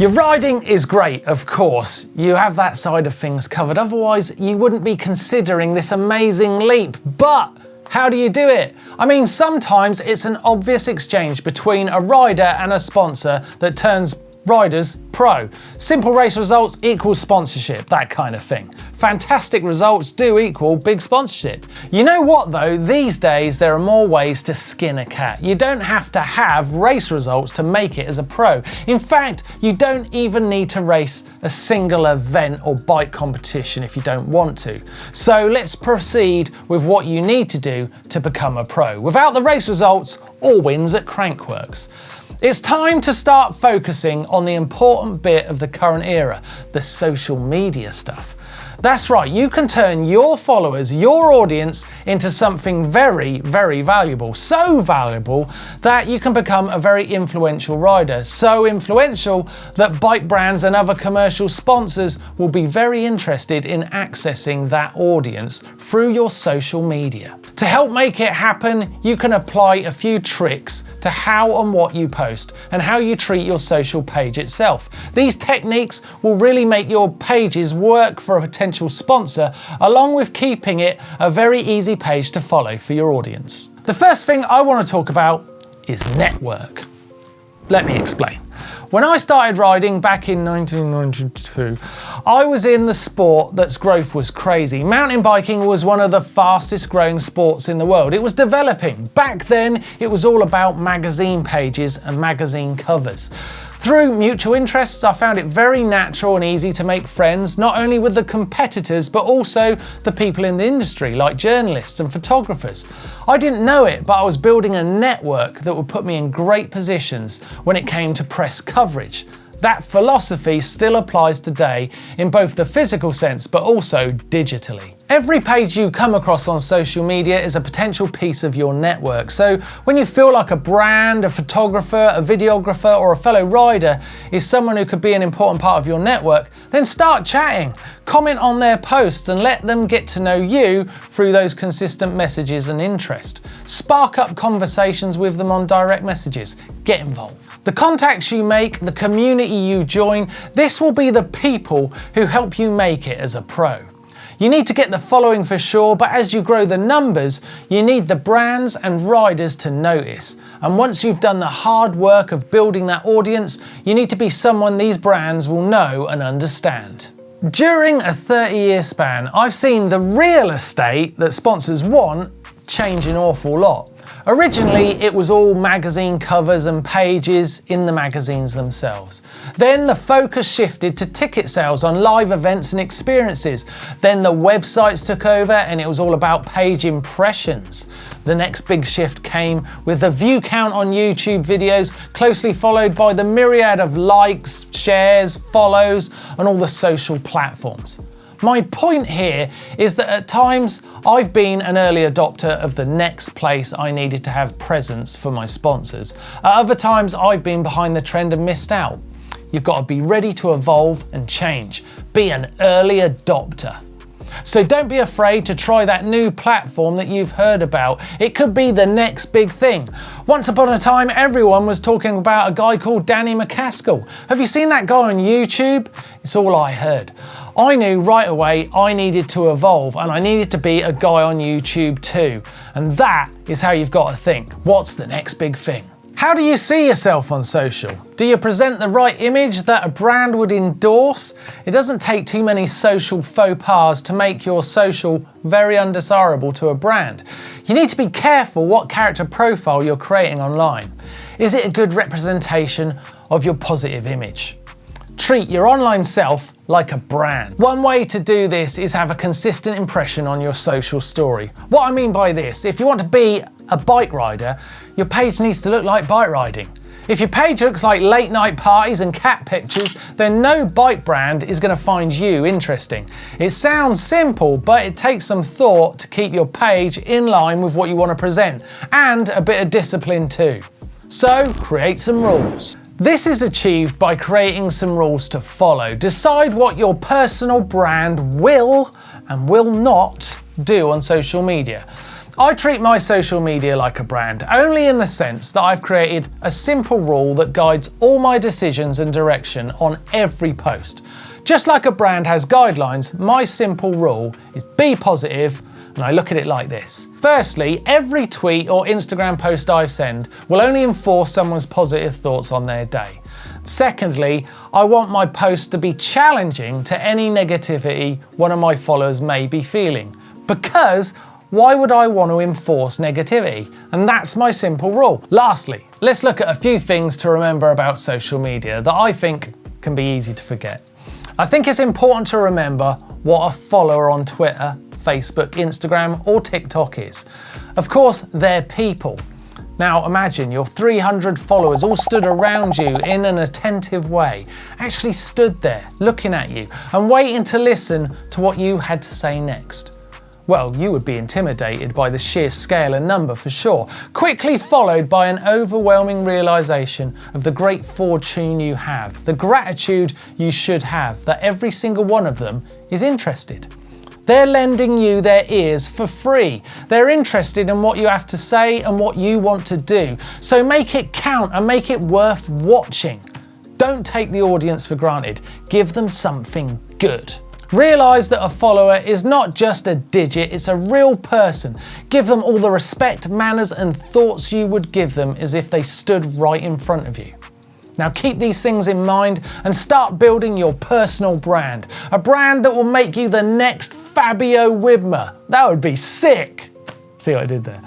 Your riding is great, of course. You have that side of things covered. Otherwise, you wouldn't be considering this amazing leap. But how do you do it? I mean, sometimes it's an obvious exchange between a rider and a sponsor that turns riders pro. Simple race results equals sponsorship, that kind of thing. Fantastic results do equal big sponsorship. You know what though, these days there are more ways to skin a cat. You don't have to have race results to make it as a pro. In fact, you don't even need to race a single event or bike competition if you don't want to. So let's proceed with what you need to do to become a pro without the race results or wins at Crankworx. It's time to start focusing on the important bit of the current era, the social media stuff. That's right, you can turn your followers, your audience, into something very, very valuable. So valuable that you can become a very influential rider. So influential that bike brands and other commercial sponsors will be very interested in accessing that audience through your social media. To help make it happen, you can apply a few tricks to how and what you post and how you treat your social page itself. These techniques will really make your pages work for a potential sponsor, along with keeping it a very easy page to follow for your audience. The first thing I want to talk about is network. Let me explain. When I started riding back in 1992, I was in the sport that's growth was crazy. Mountain biking was one of the fastest growing sports in the world. It was developing. Back then, it was all about magazine pages and magazine covers. Through mutual interests, I found it very natural and easy to make friends, not only with the competitors, but also the people in the industry, like journalists and photographers. I didn't know it, but I was building a network that would put me in great positions when it came to press coverage. That philosophy still applies today in both the physical sense, but also digitally. Every page you come across on social media is a potential piece of your network. So when you feel like a brand, a photographer, a videographer, or a fellow rider is someone who could be an important part of your network, then start chatting. Comment on their posts and let them get to know you through those consistent messages and interest. Spark up conversations with them on direct messages. Get involved. The contacts you make, the community you join, this will be the people who help you make it as a pro. You need to get the following for sure, but as you grow the numbers, you need the brands and riders to notice. And once you've done the hard work of building that audience, you need to be someone these brands will know and understand. During a 30-year span, I've seen the real estate that sponsors want change an awful lot. Originally, it was all magazine covers and pages in the magazines themselves. Then the focus shifted to ticket sales on live events and experiences. Then the websites took over and it was all about page impressions. The next big shift came with the view count on YouTube videos, closely followed by the myriad of likes, shares, follows, and all the social platforms. My point here is that at times I've been an early adopter of the next place I needed to have presence for my sponsors. At other times I've been behind the trend and missed out. You've got to be ready to evolve and change. Be an early adopter. So don't be afraid to try that new platform that you've heard about. It could be the next big thing. Once upon a time, everyone was talking about a guy called Danny McCaskill. Have you seen that guy on YouTube? It's all I heard. I knew right away I needed to evolve and I needed to be a guy on YouTube too. And that is how you've got to think. What's the next big thing? How do you see yourself on social? Do you present the right image that a brand would endorse? It doesn't take too many social faux pas to make your social very undesirable to a brand. You need to be careful what character profile you're creating online. Is it a good representation of your positive image? Treat your online self like a brand. One way to do this is have a consistent impression on your social story. What I mean by this, if you want to be a bike rider, your page needs to look like bike riding. If your page looks like late night parties and cat pictures, then no bike brand is going to find you interesting. It sounds simple, but it takes some thought to keep your page in line with what you want to present, and a bit of discipline too. So create some rules. This is achieved by creating some rules to follow. Decide what your personal brand will and will not do on social media. I treat my social media like a brand, only in the sense that I've created a simple rule that guides all my decisions and direction on every post. Just like a brand has guidelines, my simple rule is be positive, and I look at it like this. Firstly, every tweet or Instagram post I send will only enforce someone's positive thoughts on their day. Secondly, I want my post to be challenging to any negativity one of my followers may be feeling. Because why would I want to enforce negativity? And that's my simple rule. Lastly, let's look at a few things to remember about social media that I think can be easy to forget. I think it's important to remember what a follower on Twitter, Facebook, Instagram, or TikTok is. Of course, they're people. Now imagine your 300 followers all stood around you in an attentive way, actually stood there looking at you and waiting to listen to what you had to say next. Well, you would be intimidated by the sheer scale and number for sure, quickly followed by an overwhelming realisation of the great fortune you have, the gratitude you should have that every single one of them is interested. They're lending you their ears for free. They're interested in what you have to say and what you want to do. So make it count and make it worth watching. Don't take the audience for granted. Give them something good. Realise that a follower is not just a digit, it's a real person. Give them all the respect, manners and thoughts you would give them as if they stood right in front of you. Now keep these things in mind and start building your personal brand. A brand that will make you the next Fabio Widmer. That would be sick. See what I did there?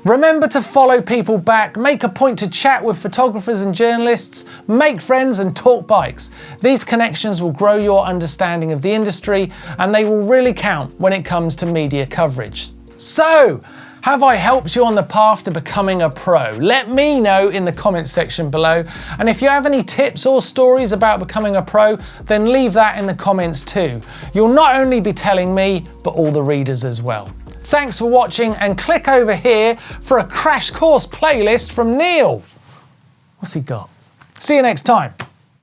Remember to follow people back, make a point to chat with photographers and journalists, make friends and talk bikes. These connections will grow your understanding of the industry and they will really count when it comes to media coverage. So, have I helped you on the path to becoming a pro? Let me know in the comments section below. And if you have any tips or stories about becoming a pro, then leave that in the comments too. You'll not only be telling me, but all the readers as well. Thanks for watching and click over here for a crash course playlist from Neil. What's he got? See you next time.